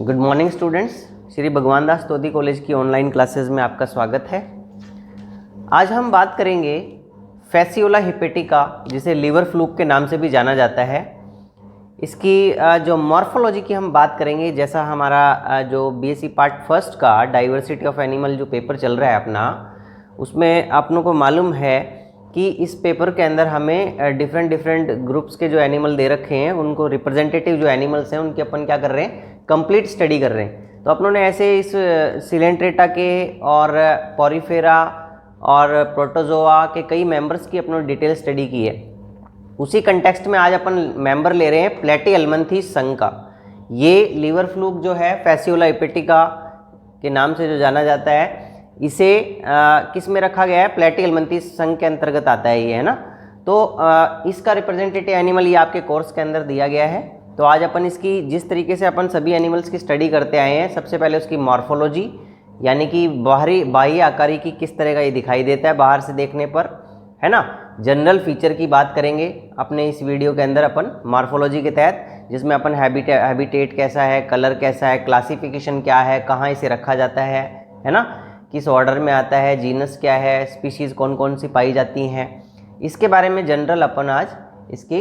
Good morning students, Shri भगवान दास तोदी college की online classes में आपका स्वागत है। आज हम बात करेंगे फैसियोला हिपेटिका, जिसे लीवर फ्लूक के नाम से भी जाना जाता है। इसकी जो मॉर्फोलॉजी की हम बात करेंगे, जैसा हमारा जो बीएससी पार्ट फर्स्ट का डाइवर्सिटी ऑफ एनिमल जो पेपर चल रहा है अपना, उसमें आपनों को मालूम है कि इस पेपर के अंदर हमें डिफरेंट ग्रुप्स के जो एनिमल दे रखे हैं, उनको रिप्रेजेंटेटिव जो एनिमल्स हैं उनकी अपन क्या कर रहे हैं, कंप्लीट स्टडी कर रहे हैं। तो अपनों ने ऐसे इस सिलेंट्रेटा के और पॉरीफेरा और प्रोटोजोआ के कई मेंबर्स की अपनों डिटेल स्टडी की है। उसी कंटेक्स्ट में आज अपन मेंबर ले रहे हैं प्लेटीहेल्मिन्थीस संघ का। ये लीवर फ्लूक जो है फैसियोला हिपेटिका के नाम से जो जाना जाता है, इसे किस में रखा गया है, प्लेटीहेल्मिन्थीस संघ के अंतर्गत आता है ये, है ना। तो इसका रिप्रेजेंटेटिव एनिमल ये आपके कोर्स के अंदर दिया गया है। तो आज अपन इसकी जिस तरीके से अपन सभी एनिमल्स की स्टडी करते आए हैं, सबसे पहले उसकी मॉर्फोलॉजी यानी कि बाह्य आकारी की किस तरह का ये दिखाई देता है बाहर से देखने पर, है ना। जनरल फीचर की बात करेंगे अपने इस वीडियो के अंदर अपन मॉर्फोलॉजी के तहत, जिसमें अपन हैबिटेट कैसा है, कलर कैसा है, क्लासिफिकेशन क्या है, कहाँ इसे रखा जाता है ना, किस ऑर्डर में आता है, जीनस क्या है, स्पीशीज़ कौन कौन सी पाई जाती हैं, इसके बारे में जनरल अपन आज इसकी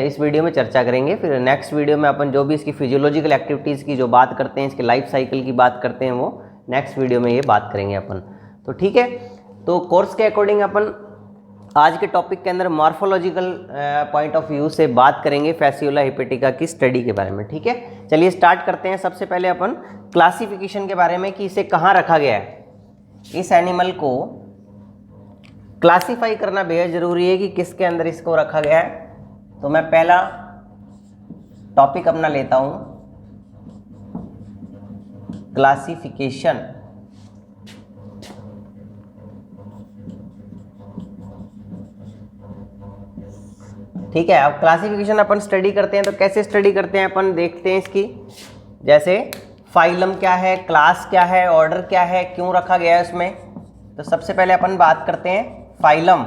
इस वीडियो में चर्चा करेंगे। फिर नेक्स्ट वीडियो में अपन जो भी इसकी फिजियोलॉजिकल एक्टिविटीज़ की जो बात करते हैं, इसके लाइफ साइकिल की बात करते हैं, वो नेक्स्ट वीडियो में ये बात करेंगे अपन। तो ठीक है, तो कोर्स के अकॉर्डिंग अपन आज के टॉपिक के अंदर मॉर्फोलॉजिकल पॉइंट ऑफ व्यू से बात करेंगे फैसियोला हिपेटिका की स्टडी के बारे में। ठीक है, चलिए स्टार्ट करते हैं। सबसे पहले अपन क्लासिफिकेशन के बारे में कि इसे कहाँ रखा गया है। इस एनिमल को क्लासीफाई करना बेहद ज़रूरी है कि किसके अंदर इसको रखा गया है। तो मैं पहला टॉपिक अपना लेता हूँ, क्लासिफिकेशन। ठीक है, अब क्लासिफिकेशन अपन स्टडी करते हैं। तो कैसे स्टडी करते हैं अपन, देखते हैं इसकी। जैसे फाइलम क्या है, क्लास क्या है, ऑर्डर क्या है, क्यों रखा गया है उसमें। तो सबसे पहले अपन बात करते हैं फाइलम,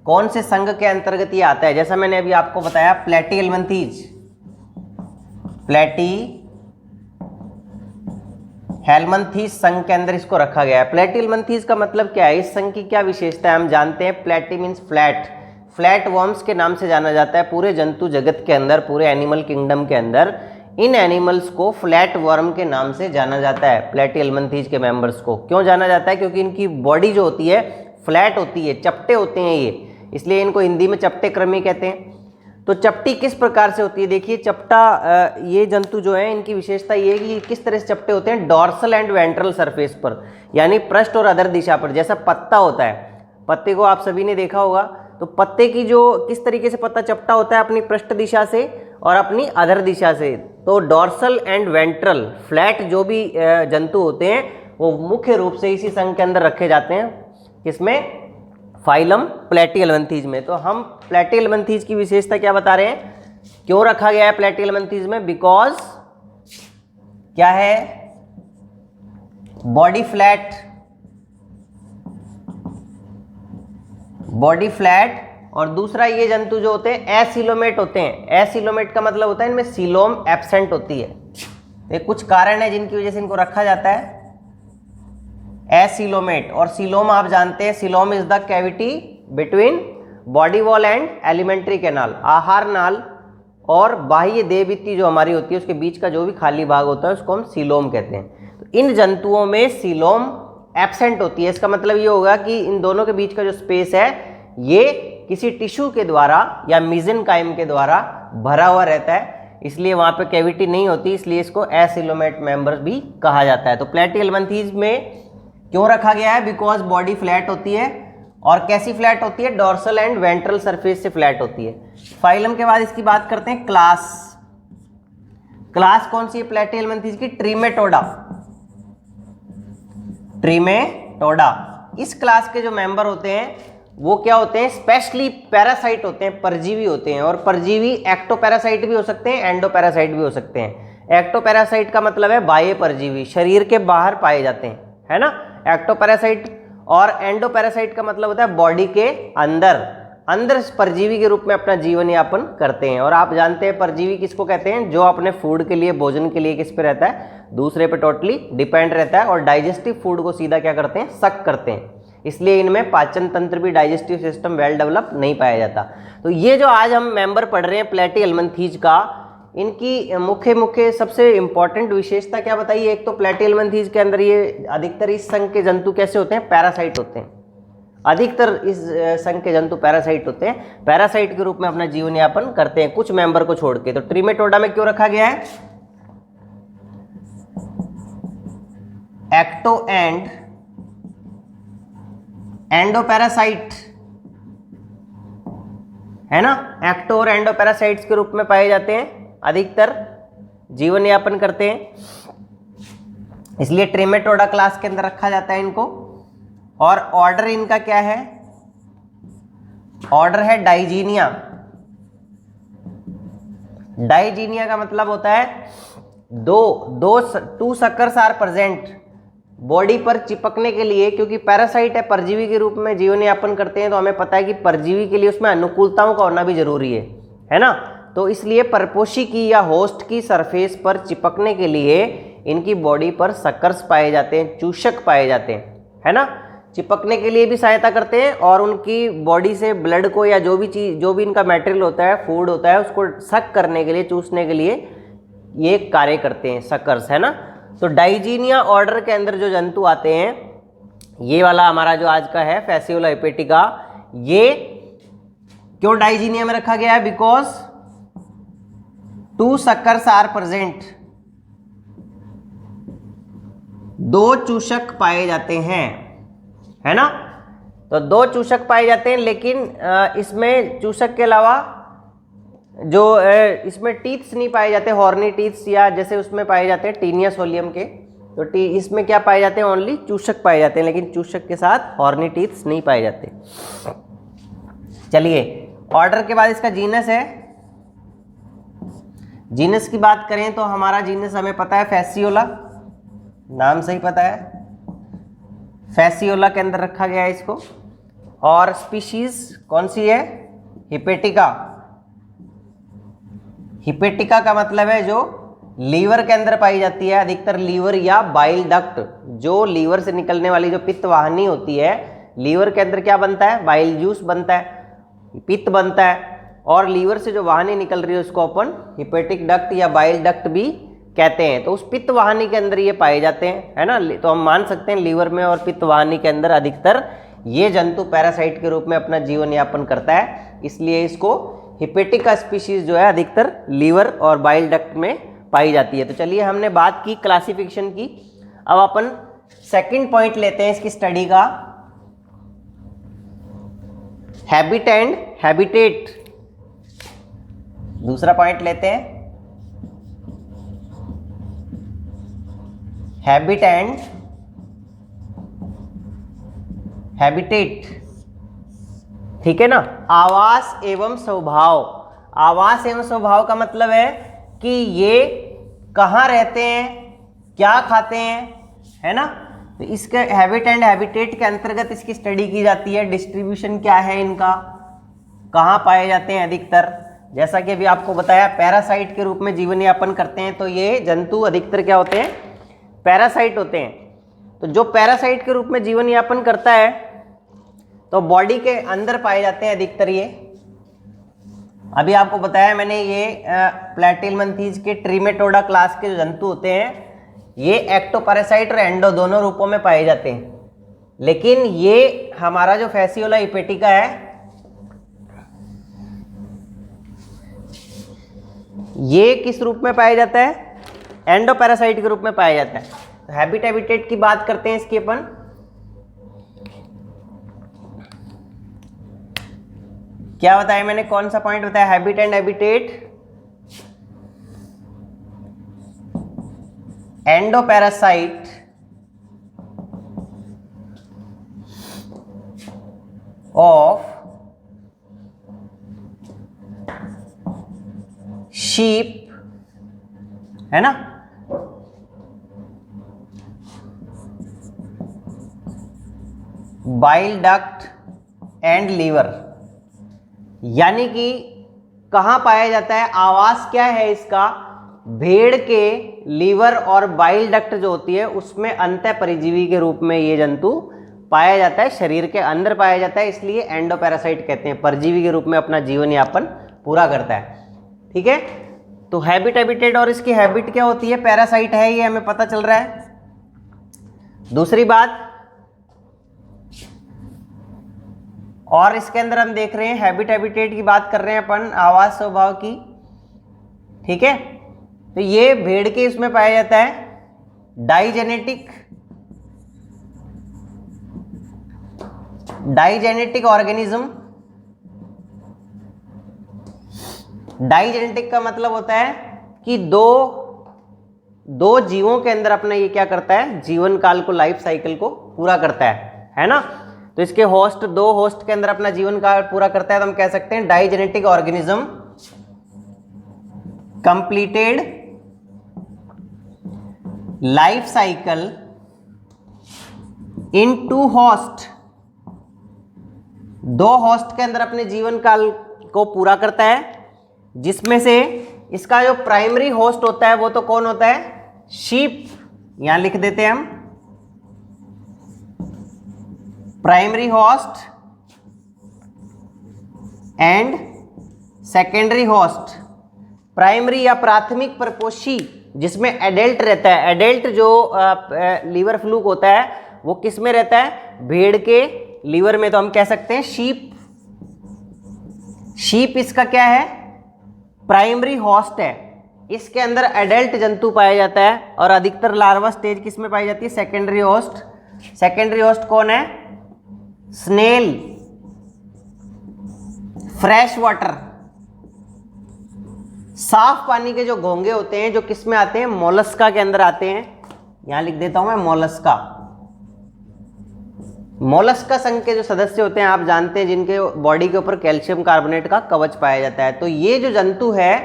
कौन से संघ के अंतर्गत ये आता है। जैसा मैंने अभी आपको बताया, प्लेटीहेल्मिन्थीस, प्लेटीहेल्मिन्थीस संघ के अंदर इसको रखा गया है। प्लेटीहेल्मिन्थीस का मतलब क्या है, इस संघ की क्या विशेषता है, हम जानते हैं। प्लेटी मीन्स फ्लैट, फ्लैट वर्म्स के नाम से जाना जाता है। पूरे जंतु जगत के अंदर, पूरे एनिमल किंगडम के अंदर इन एनिमल्स को फ्लैट वर्म के नाम से जाना जाता है। प्लेटीहेल्मिन्थीस के मेंबर्स को क्यों जाना जाता है, क्योंकि इनकी बॉडी जो होती है फ्लैट होती है, चपटे होते हैं ये, इसलिए इनको हिंदी में चपटे कृमि कहते हैं। तो चपटी किस प्रकार से होती है, देखिए चपटा, ये जंतु जो है इनकी विशेषता ये है कि किस तरह से चपटे होते हैं, डॉर्सल एंड वेंट्रल सरफेस पर, यानी पृष्ठ और अधर दिशा पर। जैसा पत्ता होता है, पत्ते को आप सभी ने देखा होगा, तो पत्ते की जो किस तरीके से पत्ता चपटा होता है, अपनी पृष्ठ दिशा से और अपनी अधर दिशा से। तो डॉर्सल एंड वेंट्रल फ्लैट जो भी जंतु होते हैं वो मुख्य रूप से इसी संघ के अंदर रखे जाते हैं। किसमें, फाइलम प्लेटीहेल्मिन्थीस में। तो हम प्लेटीहेल्मिन्थीस की विशेषता क्या बता रहे हैं, क्यों रखा गया है प्लेटीहेल्मिन्थीस में, बिकॉज क्या है, बॉडी फ्लैट, बॉडी फ्लैट, और दूसरा ये जंतु जो होते हैं एसिलोमेट होते हैं। एसिलोमेट का मतलब होता है इनमें सीलोम एब्सेंट होती है। ये कुछ कारण है जिनकी वजह से इनको रखा जाता है एसिलोमेट। और सीलोम आप जानते हैं, coelom is the cavity between body wall and alimentary canal, आहार नाल और बाह्य देहभित्ति जो हमारी होती है उसके बीच का जो भी खाली भाग होता है उसको हम सीलोम कहते हैं। तो इन जंतुओं में सीलोम एब्सेंट होती है। इसका मतलब ये होगा कि इन दोनों के बीच का जो स्पेस है ये किसी टिश्यू के द्वारा या मीजेनकाइम के द्वारा भरा हुआ रहता है, इसलिए वहाँ पे कैविटी नहीं होती, इसलिए इसको एसिलोमेट मेंबर भी कहा जाता है। तो प्लेटीहेल्मिन्थीस में क्यों रखा गया है, बिकॉज बॉडी फ्लैट होती है। और कैसी फ्लैट होती है, डॉर्सल एंड वेंट्रल सरफेस से फ्लैट होती है। फाइलम के बाद इसकी बात करते हैं क्लास। क्लास कौन सी है प्लेटीहेल्मिन्थीस की, ट्रिमेटोडा, ट्रिमेटोडा। इस क्लास के जो मेंबर होते हैं वो क्या होते हैं, स्पेशली पैरासाइट होते हैं, परजीवी होते हैं। और परजीवी एक्टोपैरासाइट भी हो सकते हैं, एंडोपैरासाइट भी हो सकते हैं। एक्टोपैरासाइट का मतलब है बाह्य परजीवी, शरीर के बाहर पाए जाते हैं, है ना, एक्टोपैरासाइट। और एंडोपैरासाइट का मतलब होता है बॉडी के अंदर, अंदर परजीवी के रूप में अपना जीवन यापन करते हैं। और आप जानते हैं परजीवी किसको कहते हैं, जो अपने फूड के लिए, भोजन के लिए किस पे रहता है, दूसरे पे टोटली डिपेंड रहता है और डाइजेस्टिव फूड को सीधा क्या करते हैं, सक करते हैं। इसलिए इनमें पाचन तंत्र भी, डाइजेस्टिव सिस्टम वेल डेवलप नहीं पाया जाता। तो ये जो आज हम मेंबर पढ़ रहे हैं प्लेटिहेल्मिन्थीज का, इनकी मुख्य सबसे इंपॉर्टेंट विशेषता क्या बताइए। एक तो प्लेटिहेल्मिन्थीज के अंदर ये अधिकतर इस संघ के जंतु कैसे होते हैं, पैरासाइट होते हैं। अधिकतर इस संघ के जंतु पैरासाइट होते हैं, पैरासाइट के रूप में अपना जीवन यापन करते हैं, कुछ मेंबर को छोड़ के। तो ट्रिमेटोडा में क्यों रखा गया है, एक्टो एंड एंडोपैरासाइट, है ना। एक्टो और एंडोपैरासाइट्स के रूप में पाए जाते हैं, अधिकतर जीवन यापन करते हैं, इसलिए ट्रिमेटोडा क्लास के अंदर रखा जाता है इनको। और ऑर्डर इनका क्या है, ऑर्डर है डाइजीनिया। डाइजीनिया का मतलब होता है two suckers are present, body पर चिपकने के लिए, क्योंकि पैरासाइट है, परजीवी के रूप में जीवन यापन करते हैं, तो हमें पता है कि परजीवी के लिए उसमें अनुकूलताओं का होना भी जरूरी है ना। तो इसलिए परपोषी की या होस्ट की सरफेस पर चिपकने के लिए इनकी बॉडी पर सकर्स पाए जाते हैं, चूषक पाए जाते हैं, है ना। चिपकने के लिए भी सहायता करते हैं और उनकी बॉडी से ब्लड को या जो भी चीज, जो भी इनका मटेरियल होता है, फूड होता है, उसको सक करने के लिए, चूसने के लिए ये कार्य करते हैं, सकर्स, है ना। तो डाइजीनिया ऑर्डर के अंदर जो जंतु आते हैं, ये वाला हमारा जो आज का है फैसियोला हिपेटिका, ये क्यों डाइजीनिया में रखा गया है, because two suckers are present, दो चूषक पाए जाते हैं, है ना। तो दो चूषक पाए जाते हैं, लेकिन इसमें चूषक के अलावा जो इसमें टीथ्स नहीं पाए जाते, हॉर्नी टीथ्स, या जैसे उसमें पाए जाते हैं टीनिया सोलियम के, तो इसमें क्या पाए जाते हैं, ओनली चूषक पाए जाते हैं, लेकिन चूषक के साथ हॉर्नी टीथ्स नहीं पाए जाते। चलिए, ऑर्डर के बाद इसका जीनस है। जीनस की बात करें तो हमारा जीनस हमें पता है फैसियोला, नाम से ही पता है, फैसियोला के अंदर रखा गया है इसको। और स्पीशीज कौन सी है, हिपेटिका। हिपेटिका का मतलब है जो लीवर के अंदर पाई जाती है, अधिकतर लीवर या बाइल डक्ट, जो लीवर से निकलने वाली जो पित्त वाहिनी होती है, लीवर के अंदर क्या बनता है, बाइल जूस बनता है, पित्त बनता है, और लीवर से जो वाहिनी निकल रही है उसको अपन हिपेटिक डक्ट या बाइल डक्ट भी कहते हैं। तो उस पित्त वाहिनी के अंदर ये पाए जाते हैं, है ना। तो हम मान सकते हैं लीवर में और पित्त वाहिनी के अंदर अधिकतर ये जंतु पैरासाइट के रूप में अपना जीवन यापन करता है, इसलिए इसको हिपेटिका स्पीशीज जो है अधिकतर लीवर और बाइल डक्ट में पाई जाती है। तो चलिए, हमने बात की क्लासिफिकेशन की, अब अपन सेकंड पॉइंट लेते हैं इसकी स्टडी का, हैबिट एंड हैबिटेट। दूसरा पॉइंट लेते हैं, हैबिट एंड हैबिटेट, ठीक है ना। आवास एवं स्वभाव। आवास एवं स्वभाव का मतलब है कि ये कहाँ रहते हैं, क्या खाते हैं, है ना। तो इसके हैबिट एंड हैबिटेट के अंतर्गत इसकी स्टडी की जाती है, डिस्ट्रीब्यूशन क्या है इनका, कहाँ पाए जाते हैं अधिकतर। जैसा कि अभी आपको बताया, पैरासाइट के रूप में जीवन यापन करते हैं, तो ये जंतु अधिकतर क्या होते हैं, पैरासाइट होते हैं। तो जो पैरासाइट के रूप में जीवन यापन करता है, तो बॉडी के अंदर पाए जाते हैं अधिकतर ये। अभी आपको बताया मैंने, ये प्लेटिहेल्मिन्थीज के ट्रिमेटोडा क्लास के जो जंतु होते हैं, ये एक्टोपैरासाइट और एंडो दोनों रूपों में पाए जाते हैं। लेकिन ये हमारा जो फैसियोला हिपेटिका है, ये किस रूप में पाया जाता है, एंडोपैरासाइट के रूप में पाया जाता है। तो हैबिट हैबिटेट की बात करते हैं इसकी अपन। क्या बताया मैंने, कौन सा पॉइंट बताया, habit and habitat. Endoparasite of sheep, है ना, बाइल डक्ट एंड लीवर। यानी कि कहाँ पाया जाता है, आवास क्या है इसका, भेड़ के लीवर और बाइल डक्ट जो होती है उसमें अंतः परजीवी के रूप में ये जंतु पाया जाता है, शरीर के अंदर पाया जाता है, इसलिए एंडोपैरासाइट कहते हैं। परजीवी के रूप में अपना जीवन यापन पूरा करता है। ठीक है, तो हैबिट, हैबिटेट और इसकी हैबिट क्या होती है, पैरासाइट है, ये हमें पता चल रहा है। दूसरी बात, और इसके अंदर हम देख रहे हैं हैबिट, हैबिटेट की बात कर रहे हैं अपन, आवास स्वभाव की। ठीक है, तो ये भेड़ के इसमें पाया जाता है डाइजेनेटिक ऑर्गेनिज्म। डाइजेनेटिक का मतलब होता है कि दो जीवों के अंदर अपना ये क्या करता है, जीवन काल को, लाइफ साइकिल को पूरा करता है ना। तो इसके होस्ट, दो होस्ट के अंदर अपना जीवन काल पूरा करता है, तो हम कह सकते हैं digenetic organism completed life cycle in two host, दो होस्ट के अंदर अपने जीवन काल को पूरा करता है, जिसमें से इसका जो प्राइमरी होस्ट होता है वो तो कौन होता है, शीप। यहां लिख देते हैं हम primary host and secondary host. Primary या प्राथमिक परपोषी जिसमें एडल्ट रहता है, एडल्ट जो लीवर फ्लूक होता है वो किस में रहता है, भेड़ के लीवर में, तो हम कह सकते हैं शीप। शीप इसका क्या है, प्राइमरी होस्ट है, इसके अंदर एडल्ट जंतु पाया जाता है, और अधिकतर लार्वा स्टेज किस में पाई जाती है, सेकेंडरी होस्ट। सेकेंडरी होस्ट कौन है, स्नेल, फ्रेश वाटर, साफ पानी के जो घोंगे होते हैं जो किस में आते हैं, मोलस्का के अंदर आते हैं। यहां लिख देता हूं मैं मोलस्का। मोलस्का संघ के जो सदस्य होते हैं आप जानते हैं, जिनके बॉडी के ऊपर कैल्शियम कार्बोनेट का कवच पाया जाता है। तो ये जो जंतु है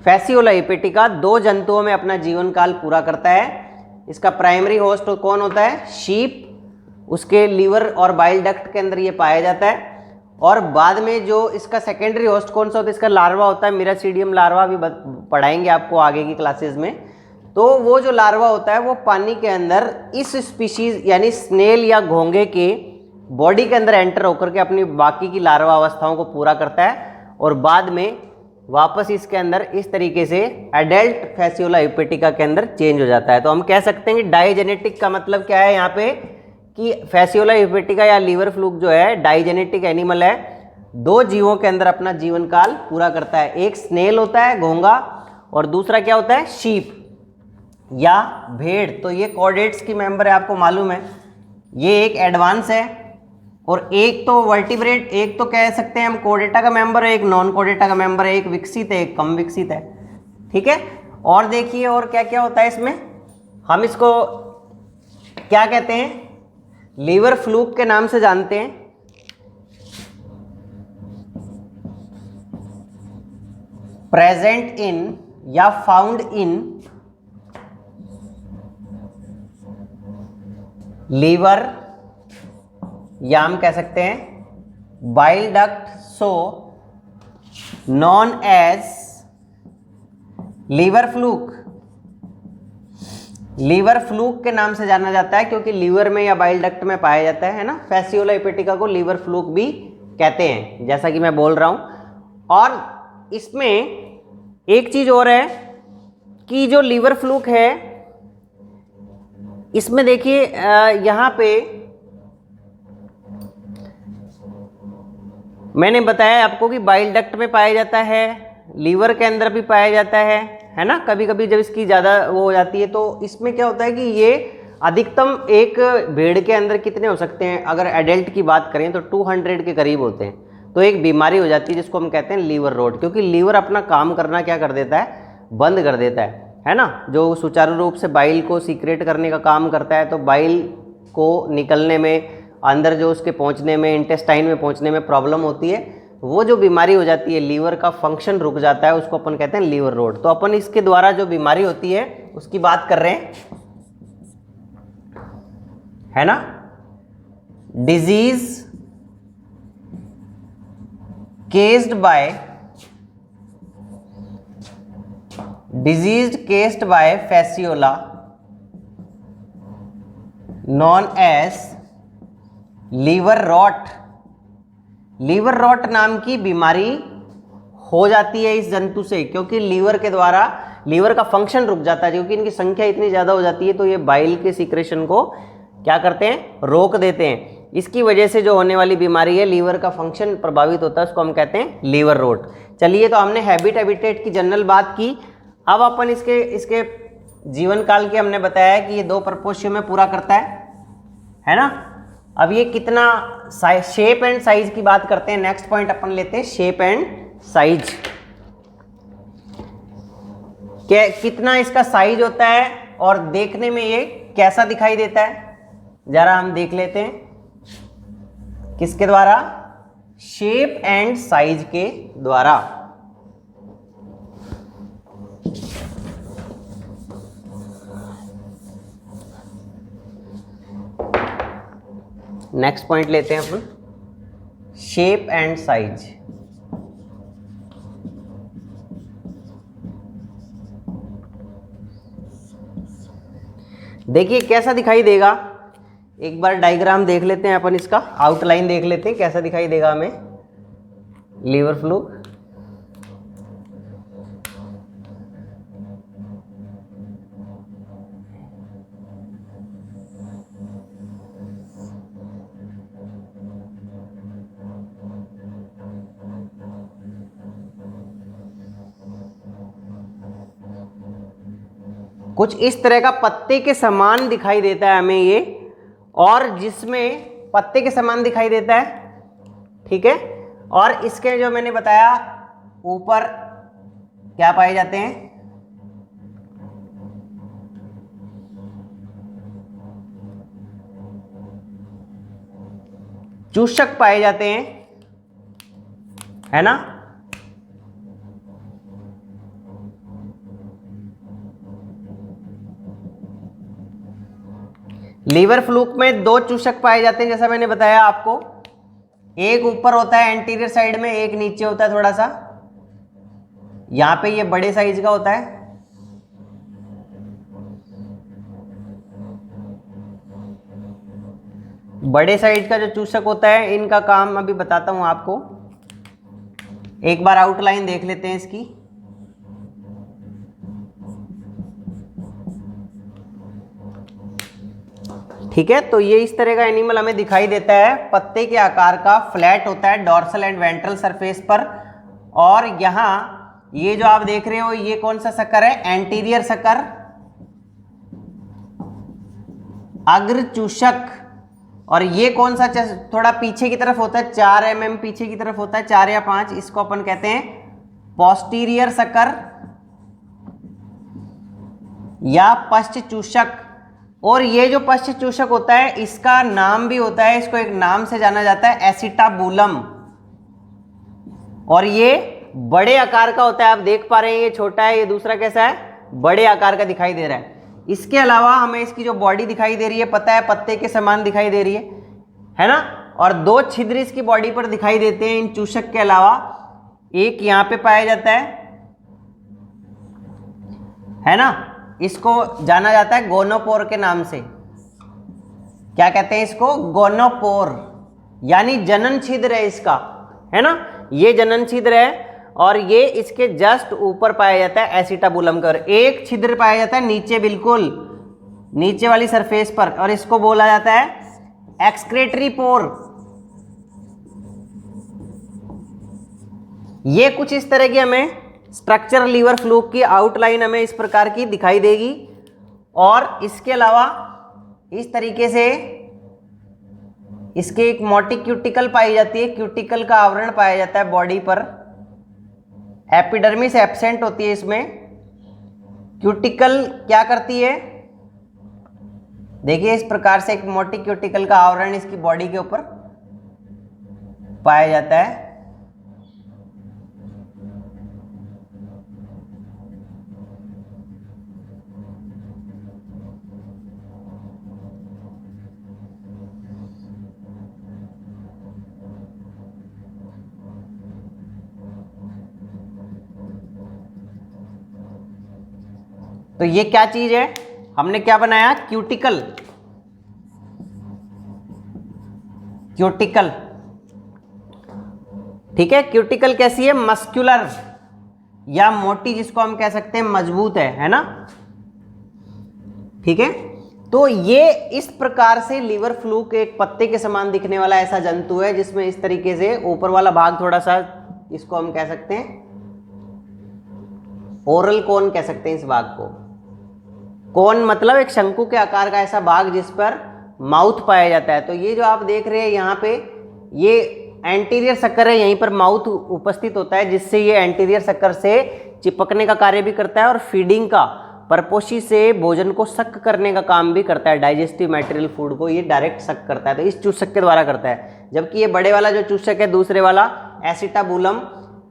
फैसियोला हिपेटिका, दो जंतुओं में अपना जीवन काल पूरा करता है। इसका प्राइमरी होस्ट कौन होता है, शीप, उसके लीवर और बाइल डक्ट के अंदर ये पाया जाता है, और बाद में जो इसका सेकेंडरी होस्ट कौन सा होता है, इसका लार्वा होता है, मिरासीडियम लार्वा, भी पढ़ाएंगे आपको आगे की क्लासेस में। तो वो जो लार्वा होता है वो पानी के अंदर इस स्पीशीज यानी स्नेल या घोंगे के बॉडी के अंदर एंटर होकर के अपनी बाकी की लार्वा अवस्थाओं को पूरा करता है, और बाद में वापस इसके अंदर इस तरीके से एडल्ट फैसियोला हिपेटिका के अंदर चेंज हो जाता है। तो हम कह सकते हैं कि डाइजेनेटिक का मतलब क्या है यहाँ पे, कि फैसियोला हिपेटिका या लीवर फ्लूक जो है डाइजेनेटिक एनिमल है, दो जीवों के अंदर अपना जीवन काल पूरा करता है। एक स्नेल होता है घोंगा, और दूसरा क्या होता है, शीप या भेड़। तो ये कॉर्डेट्स की मेंबर है, आपको मालूम है, ये एक एडवांस है, और एक तो वर्टिब्रेट, एक तो कह सकते हैं हम कोर्डेटा का मेंबर है, एक नॉन कोर्डेटा का मेंबर है, एक विकसित है, एक कम विकसित है। ठीक है, और देखिए और क्या क्या होता है इसमें, हम इसको क्या कहते हैं, लीवर फ्लूक के नाम से जानते हैं। प्रेजेंट इन या फाउंड इन लीवर, या हम कह सकते हैं bile duct, so known as liver fluke. Liver fluke के नाम से जाना जाता है क्योंकि लीवर में या बाइल डक्ट में पाया जाता है ना। फैसियोला हिपेटिका को लीवर फ्लूक भी कहते हैं, जैसा कि मैं बोल रहा हूं। और इसमें एक चीज और है कि जो लीवर फ्लूक है इसमें देखिए यहां पे मैंने बताया आपको कि बाइल डक्ट में पाया जाता है, लीवर के अंदर भी पाया जाता है ना। कभी कभी जब इसकी ज़्यादा वो हो जाती है तो इसमें क्या होता है कि ये अधिकतम एक भेड़ के अंदर कितने हो सकते हैं, अगर एडल्ट की बात करें तो 200 के करीब होते हैं। तो एक बीमारी हो जाती है जिसको हम कहते हैं लीवर रोट, क्योंकि लीवर अपना काम करना क्या कर देता है, बंद कर देता है ना। जो सुचारू रूप से बाइल को सीक्रेट करने का काम करता है, तो बाइल को निकलने में, अंदर जो उसके पहुंचने में, इंटेस्टाइन में पहुंचने में प्रॉब्लम होती है, वो जो बीमारी हो जाती है, लीवर का फंक्शन रुक जाता है, उसको अपन कहते हैं लीवर रोट। तो अपन इसके द्वारा जो बीमारी होती है उसकी बात कर रहे हैं, है ना। Disease caused by disease caused by fasciola known as liver rot। Liver rot नाम की बीमारी हो जाती है इस जंतु से, क्योंकि लीवर के द्वारा लीवर का फंक्शन रुक जाता है, क्योंकि इनकी संख्या इतनी ज़्यादा हो जाती है तो ये बाइल के सीक्रेशन को क्या करते हैं, रोक देते हैं। इसकी वजह से जो होने वाली बीमारी है, लीवर का फंक्शन प्रभावित होता है, उसको हम कहते हैं लीवर रोट। चलिए, तो हमने हैबिटेट की जनरल बात की। अब अपन इसके जीवन काल के हमने बताया कि ये 2 प्रपोष्यों में पूरा करता है ना। अब ये कितना शेप एंड साइज की बात करते हैं। नेक्स्ट पॉइंट अपन लेते हैं शेप एंड साइज। कितना इसका साइज होता है और देखने में ये कैसा दिखाई देता है, जरा हम देख लेते हैं। किसके द्वारा? शेप एंड साइज के द्वारा। नेक्स्ट पॉइंट लेते हैं अपन, शेप एंड साइज। देखिए कैसा दिखाई देगा, एक बार डायग्राम देख लेते हैं अपन, इसका आउटलाइन देख लेते हैं कैसा दिखाई देगा हमें लीवर फ्लूक। कुछ इस तरह का पत्ते के समान दिखाई देता है हमें ये, और जिसमें पत्ते के समान दिखाई देता है, ठीक है। और इसके जो मैंने बताया ऊपर क्या पाए जाते हैं, चूषक पाए जाते हैं, है ना। लीवर फ्लूक में 2 चूषक पाए जाते हैं, जैसा मैंने बताया आपको। एक ऊपर होता है एंटीरियर साइड में, एक नीचे होता है थोड़ा सा। यहां पे ये बड़े साइज का होता है, बड़े साइज का जो चूषक होता है, इनका काम अभी बताता हूं आपको। एक बार आउटलाइन देख लेते हैं इसकी। ठीक है, तो ये इस तरह का एनिमल हमें दिखाई देता है, पत्ते के आकार का, फ्लैट होता है डॉर्सल एंड वेंट्रल सरफेस पर। और यहाँ ये जो आप देख रहे हो, ये कौन सा शकर है? एंटीरियर शकर, अग्र चूषक। और ये कौन सा थोड़ा पीछे की तरफ होता है, 4 mm पीछे की तरफ होता है, 4 या 5, इसको अपन कहते हैं पोस्टीरियर शकर या पश्च चूषक। और ये जो पश्च चूषक होता है, इसका नाम भी होता है, इसको एक नाम से जाना जाता है, एसिटाबुलम। और ये बड़े आकार का होता है, आप देख पा रहे हैं, ये छोटा है, ये दूसरा कैसा है? बड़े आकार का दिखाई दे रहा है। इसके अलावा हमें इसकी जो बॉडी दिखाई दे रही है, पता है पत्ते के समान दिखाई दे रही है ना। और 2 छिद्र इसकी बॉडी पर दिखाई देते हैं इन चूषक के अलावा। एक यहां पे पाया जाता है ना, इसको जाना जाता है गोनोपोर के नाम से। क्या कहते हैं इसको? गोनोपोर, यानी जनन छिद्र है इसका, है ना। ये जनन छिद्र है, और ये इसके जस्ट ऊपर पाया जाता है एसिटाबुलम का। एक छिद्र पाया जाता है नीचे, बिल्कुल नीचे वाली सरफेस पर, और इसको बोला जाता है एक्सक्रेटरी पोर। ये कुछ इस तरह की हमें स्ट्रक्चर लीवर फ्लूक की आउटलाइन हमें इस प्रकार की दिखाई देगी। और इसके अलावा इस तरीके से इसके एक मोटी क्यूटिकल पाई जाती है, क्यूटिकल का आवरण पाया जाता है बॉडी पर। एपिडर्मिस एब्सेंट होती है इसमें। क्यूटिकल क्या करती है? देखिए इस प्रकार से एक मोटी क्यूटिकल का आवरण इसकी बॉडी के ऊपर पाया जाता है। तो ये क्या चीज है, हमने क्या बनाया, क्यूटिकल। क्यूटिकल, ठीक है। क्यूटिकल कैसी है, मस्कुलर या मोटी, जिसको हम कह सकते हैं मजबूत है ना, ठीक है। तो ये इस प्रकार से लीवर फ्लूक एक पत्ते के समान दिखने वाला ऐसा जंतु है, जिसमें इस तरीके से ऊपर वाला भाग थोड़ा सा, इसको हम कह सकते हैं ओरल कोन कह सकते हैं इस भाग को। कोन मतलब एक शंकु के आकार का ऐसा भाग जिस पर माउथ पाया जाता है। तो ये जो आप देख रहे हैं यहाँ पे, ये एंटीरियर शक्कर है, यहीं पर माउथ उपस्थित होता है, जिससे ये एंटीरियर शक्कर से चिपकने का कार्य भी करता है और फीडिंग का, परपोषी से भोजन को सक करने का काम भी करता है। डाइजेस्टिव मटेरियल फूड को ये डायरेक्ट सक करता है, तो इस चूसक के द्वारा करता है। जबकि ये बड़े वाला जो चूसक है, दूसरे वाला एसिटाबुलम,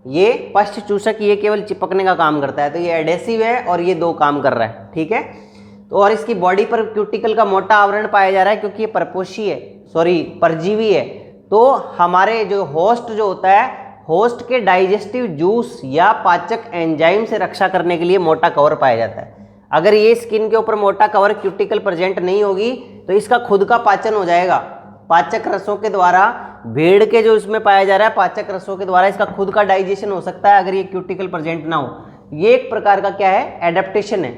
ये पश्च चूसक, ये केवल चिपकने का काम करता है। तो ये एडेसिव है और ये दो काम कर रहा है, ठीक है। तो और इसकी बॉडी पर क्यूटिकल का मोटा आवरण पाया जा रहा है, क्योंकि ये परपोषी है, परजीवी है। तो हमारे जो होस्ट जो होता है, होस्ट के डाइजेस्टिव जूस या पाचक एंजाइम से रक्षा करने के लिए मोटा कवर पाया जाता है। अगर ये स्किन के ऊपर मोटा कवर क्यूटिकल प्रेजेंट नहीं होगी तो इसका खुद का पाचन हो जाएगा। पाचक रसों के द्वारा, भेड़ के जो इसमें पाया जा रहा है पाचक रसों के द्वारा इसका खुद का डाइजेशन हो सकता है, अगर ये क्यूटिकल प्रेजेंट ना हो। ये एक प्रकार का क्या है, एडेप्टेशन है,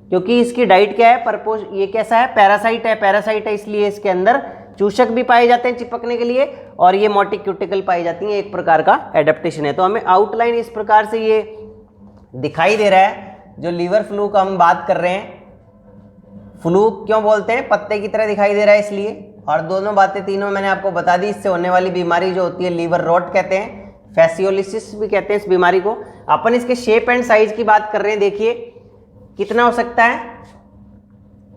क्योंकि इसकी डाइट क्या है, ये कैसा है, पैरासाइट है। पैरासाइट है इसलिए इसके अंदर चूषक भी पाए जाते हैं चिपकने के लिए, और ये मोटी क्यूटिकल पाई जाती है। एक प्रकार का एडेप्टेशन है। तो हमें आउटलाइन इस प्रकार से ये दिखाई दे रहा है। जो लीवर फ्लू का हम बात कर रहे हैं, फ्लू क्यों बोलते हैं, पत्ते की तरह दिखाई दे रहा है इसलिए। और दोनों बातें तीनों मैंने आपको बता दी। इससे होने वाली बीमारी जो होती है लीवर रॉट कहते हैं, फैसियोलिसिस भी कहते हैं इस बीमारी को। अपन इसके शेप एंड साइज की बात कर रहे हैं। देखिए कितना हो सकता है,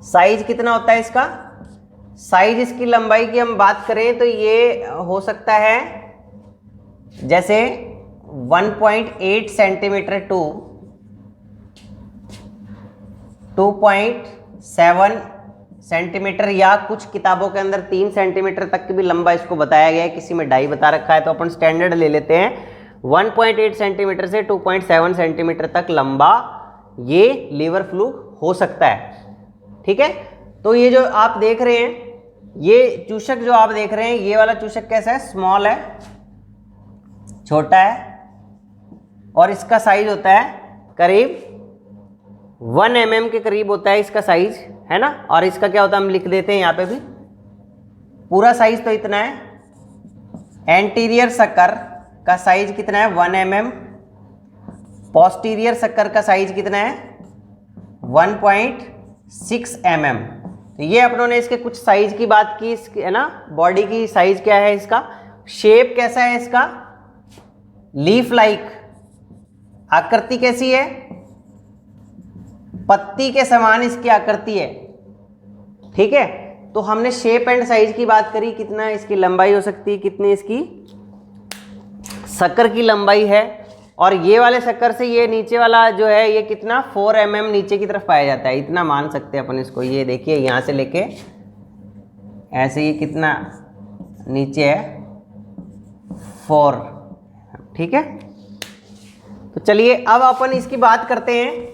साइज कितना होता है इसका, साइज इसकी लंबाई की हम बात करें तो ये हो सकता है जैसे 1.8 सेंटीमीटर टू 2.7 सेंटीमीटर, या कुछ किताबों के अंदर 3 सेंटीमीटर तक की भी लंबा इसको बताया गया है। किसी में ढाई बता रखा है, तो अपन स्टैंडर्ड ले लेते हैं। 1.8 सेंटीमीटर से 2.7 सेंटीमीटर तक लंबा ये लीवर फ्लू हो सकता है, ठीक है। तो ये जो आप देख रहे हैं, ये चूषक जो आप देख रहे हैं, ये वाला चूषक कैसा है, स्मॉल है, छोटा है, और इसका साइज होता है करीब 1 mm के करीब होता है इसका साइज, है ना। और इसका क्या होता है, हम लिख देते हैं यहाँ पे भी, पूरा साइज तो इतना है। एंटीरियर शक्कर का साइज कितना है, 1 mm। पोस्टीरियर शक्कर का साइज कितना है, 1.6 mm। तो ये अपनों ने इसके कुछ साइज की बात की, है ना। बॉडी की साइज क्या है, इसका शेप कैसा है, इसका लीफ लाइक, आकृति कैसी है, पत्ती के समान इसकी आकृति है, ठीक है। तो हमने शेप एंड साइज की बात करी, कितना इसकी लंबाई हो सकती है, कितनी इसकी शक्कर की लंबाई है। और ये वाले शक्कर से ये नीचे वाला जो है ये कितना 4 mm नीचे की तरफ पाया जाता है, इतना मान सकते हैं अपन इसको। ये देखिए यहाँ से लेके ऐसे ये कितना नीचे है, 4, ठीक है। तो चलिए अब अपन इसकी बात करते हैं।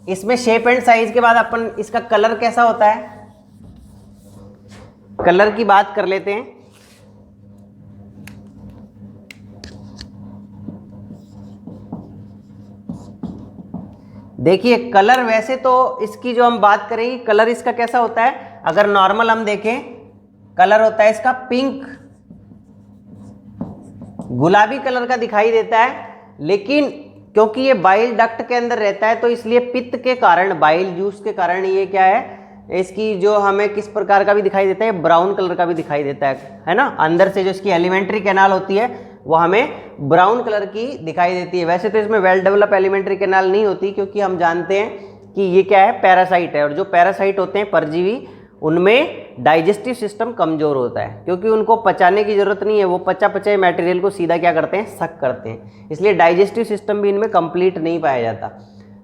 इसमें शेप एंड साइज के बाद अपन इसका कलर कैसा होता है, कलर की बात कर लेते हैं। देखिए कलर, वैसे तो इसकी जो हम बात करेंगे, कलर इसका कैसा होता है, अगर नॉर्मल हम देखें, कलर होता है इसका पिंक, गुलाबी कलर का दिखाई देता है। लेकिन क्योंकि ये बाइल डक्ट के अंदर रहता है, तो इसलिए पित्त के कारण, बाइल जूस के कारण ये क्या है, इसकी जो हमें किस प्रकार का भी दिखाई देता है, ब्राउन कलर का भी दिखाई देता है ना। अंदर से जो इसकी एलिमेंट्री कैनाल होती है वो हमें ब्राउन कलर की दिखाई देती है। वैसे तो इसमें वेल डेवलप एलिमेंट्री कैनाल नहीं होती, क्योंकि हम जानते हैं कि ये क्या है, पैरासाइट है। और जो पैरासाइट होते हैं परजीवी, उनमें डाइजेस्टिव सिस्टम कमजोर होता है, क्योंकि उनको पचाने की जरूरत नहीं है, वो पचाए मटेरियल को सीधा क्या करते हैं, सक करते हैं। इसलिए डाइजेस्टिव सिस्टम भी इनमें कंप्लीट नहीं पाया जाता।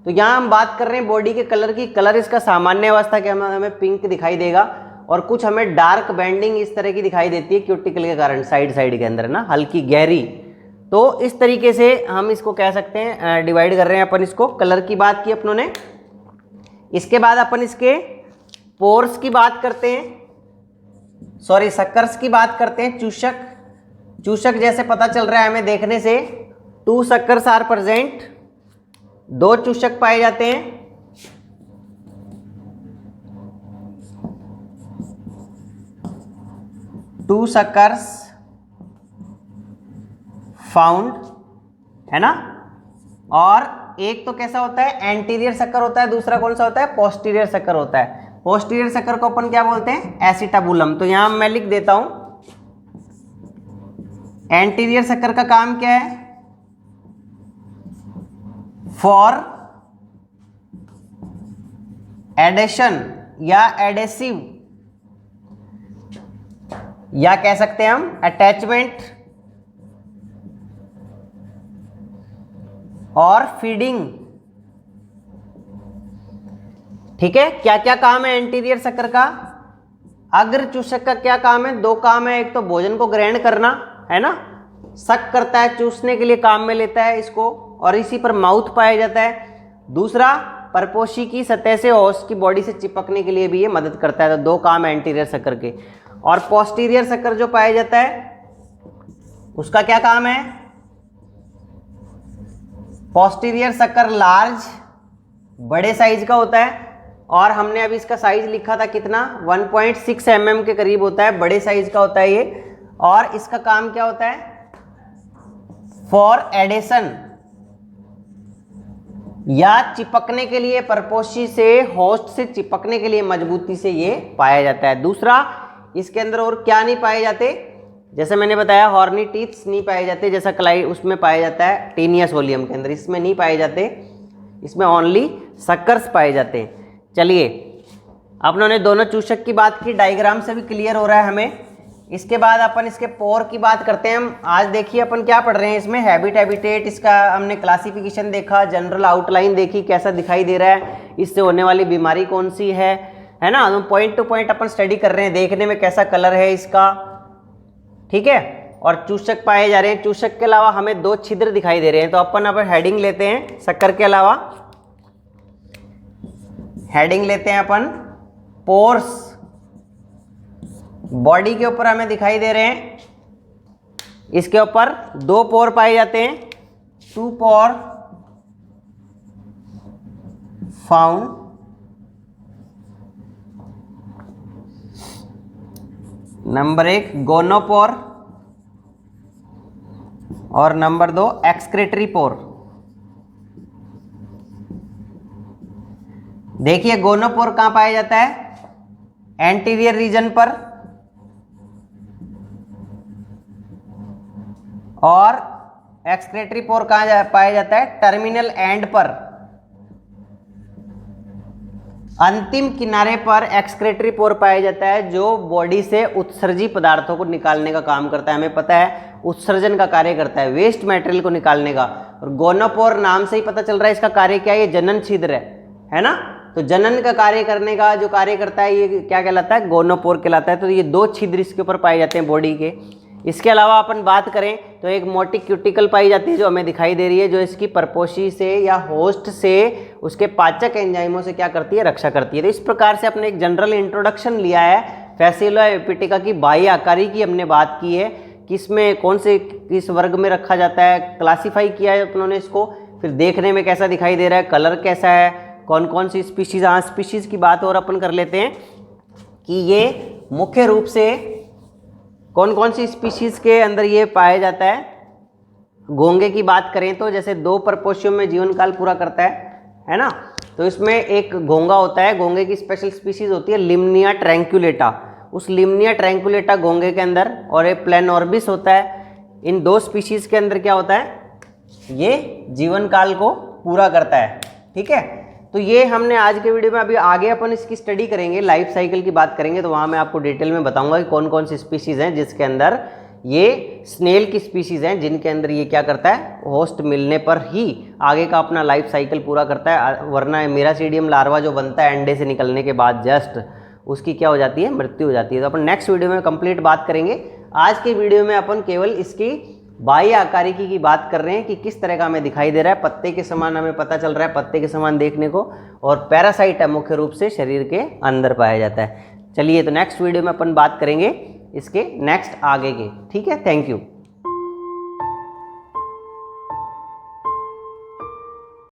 तो यहाँ हम बात कर रहे हैं बॉडी के कलर की। कलर इसका सामान्य अवस्था के हमें पिंक दिखाई देगा, और कुछ हमें डार्क बैंडिंग इस तरह की दिखाई देती है क्यूटिकल के कारण, साइड के अंदर ना, हल्की गहरी। तो इस तरीके से हम इसको कह सकते हैं, डिवाइड कर रहे हैं अपन इसको। कलर की बात की अपनों ने। इसके बाद अपन इसके पोर्स की बात करते हैं, सॉरी सक्कर्स की बात करते हैं। चूषक, चूषक जैसे पता चल रहा है हमें देखने से, 2 सक्कर्स आर प्रेजेंट, 2 चूषक पाए जाते हैं। टू सक्कर्स फाउंड, है ना। और एक तो कैसा होता है, एंटीरियर सक्कर होता है, दूसरा कौन सा होता है, पोस्टीरियर सक्कर होता है। पोस्टीरियर सक्कर को अपन क्या बोलते हैं, एसिटाबुलम। तो यहां मैं लिख देता हूं, एंटीरियर सक्कर का काम क्या है, फॉर एडेशन या एडेसिव, या कह सकते हैं हम अटैचमेंट और फीडिंग। ठीक है, क्या क्या काम है एंटीरियर सक्कर का। अग्र चूषक का क्या काम है, 2 काम है, एक तो भोजन को ग्रहण करना, है ना, सक करता है, चूसने के लिए काम में लेता है इसको, और इसी पर माउथ पाया जाता है। दूसरा, परपोषी की सतह से होस्ट की बॉडी से चिपकने के लिए भी ये मदद करता है। तो 2 काम है एंटीरियर सक्कर के। और पोस्टीरियर सक्कर जो पाया जाता है उसका क्या काम है, पोस्टीरियर सक्कर लार्ज, बड़े साइज का होता है, और हमने अभी इसका साइज लिखा था कितना, 1.6 mm के करीब होता है, बड़े साइज का होता है ये। और इसका काम क्या होता है, फॉर एडेशन या चिपकने के लिए, परपोषी से होस्ट से चिपकने के लिए मजबूती से ये पाया जाता है। दूसरा, इसके अंदर और क्या नहीं पाए जाते, जैसे मैंने बताया हॉर्नी टीथ्स नहीं पाए जाते, जैसा क्लाइड उसमें पाया जाता है टीनियस वोलियम के अंदर, इसमें नहीं पाए जाते, इसमें ओनली सक्कर्स पाए जाते हैं। चलिए, अपन ने दोनों चूषक की बात की, डायग्राम से भी क्लियर हो रहा है हमें। इसके बाद अपन इसके पोर की बात करते हैं। हम आज देखिए अपन क्या पढ़ रहे हैं इसमें, हैबिट, हैबिटेट, इसका हमने क्लासिफिकेशन देखा, जनरल आउटलाइन देखी, कैसा दिखाई दे रहा है, इससे होने वाली बीमारी कौन सी है ना। तो पॉइंट टू पॉइंट अपन स्टडी कर रहे हैं, देखने में कैसा कलर है इसका, ठीक है। और चूषक पाए जा रहे हैं, चूषक के अलावा हमें 2 छिद्र दिखाई दे रहे हैं। तो अपन अब हेडिंग लेते हैं, सक्कर के अलावा हेडिंग लेते हैं अपन, पोर्स बॉडी के ऊपर हमें दिखाई दे रहे हैं, इसके ऊपर 2 पोर पाए जाते हैं, 2 पोर फाउंड, नंबर 1 गोनोपोर और नंबर 2 एक्सक्रेटरी पोर। देखिए गोनोपोर कहां पाया जाता है, एंटीरियर रीजन पर, और एक्सक्रेटरी पोर कहां पाया जाता है, टर्मिनल एंड पर, अंतिम किनारे पर एक्सक्रेटरी पोर पाया जाता है, जो बॉडी से उत्सर्जी पदार्थों को निकालने का काम करता है। हमें पता है उत्सर्जन का कार्य करता है, वेस्ट मटेरियल को निकालने का। और गोनोपोर नाम से ही पता चल रहा है इसका कार्य क्या है, ये जनन छिद्र है ना। तो जनन का कार्य करने का जो कार्य करता है ये क्या कहलाता है, गोनोपोर कहलाता है। तो ये 2 छिद्र इसके ऊपर पाए जाते हैं बॉडी के। इसके अलावा अपन बात करें तो एक मोटी क्यूटिकल पाई जाती है जो हमें दिखाई दे रही है, जो इसकी परपोषी से या होस्ट से उसके पाचक एंजाइमों से क्या करती है, रक्षा करती है। तो इस प्रकार से अपने एक जनरल इंट्रोडक्शन लिया है फैसियोला हेपेटिका की, बाह्य आकारी की हमने बात की है, किसमें कौन से किस वर्ग में रखा जाता है, क्लासीफाई किया है उन्होंने इसको, फिर देखने में कैसा दिखाई दे रहा है, कलर कैसा है, कौन कौन सी स्पीशीज़। हाँ, स्पीशीज़ की बात और अपन कर लेते हैं कि ये मुख्य रूप से कौन कौन सी स्पीशीज़ के अंदर ये पाया जाता है। घोंगे की बात करें तो जैसे 2 परपोषियों में जीवन काल पूरा करता है ना। तो इसमें एक घोंगा होता है, घोंगे की स्पेशल स्पीशीज़ होती है लिम्निया ट्रैंक्युलेटा, उस लिम्निया ट्रैंक्युलेटा घोंगे के अंदर, और एक प्लेनोर्बिस होता है। इन 2 स्पीशीज़ के अंदर क्या होता है, ये जीवन काल को पूरा करता है, ठीक है। तो ये हमने आज के वीडियो में, अभी आगे अपन इसकी स्टडी करेंगे, लाइफ साइकिल की बात करेंगे, तो वहाँ मैं आपको डिटेल में बताऊंगा कि कौन कौन सी स्पीशीज़ हैं जिसके अंदर ये स्नेल की स्पीशीज़ हैं जिनके अंदर ये क्या करता है, होस्ट मिलने पर ही आगे का अपना लाइफ साइकिल पूरा करता है। वरना मेरासीडियम लार्वा जो बनता है अंडे से निकलने के बाद जस्ट, उसकी क्या हो जाती है, मृत्यु हो जाती है। तो अपन नेक्स्ट वीडियो में कंप्लीट बात करेंगे। आज के वीडियो में अपन केवल इसकी बाह्य आकारिकी की बात कर रहे हैं कि किस तरह का हमें दिखाई दे रहा है, पत्ते के समान हमें पता चल रहा है, पत्ते के समान देखने को, और पैरासाइट है मुख्य रूप से शरीर के अंदर पाया जाता है। चलिए, तो नेक्स्ट वीडियो में अपन बात करेंगे इसके नेक्स्ट आगे के। ठीक है, थैंक यू।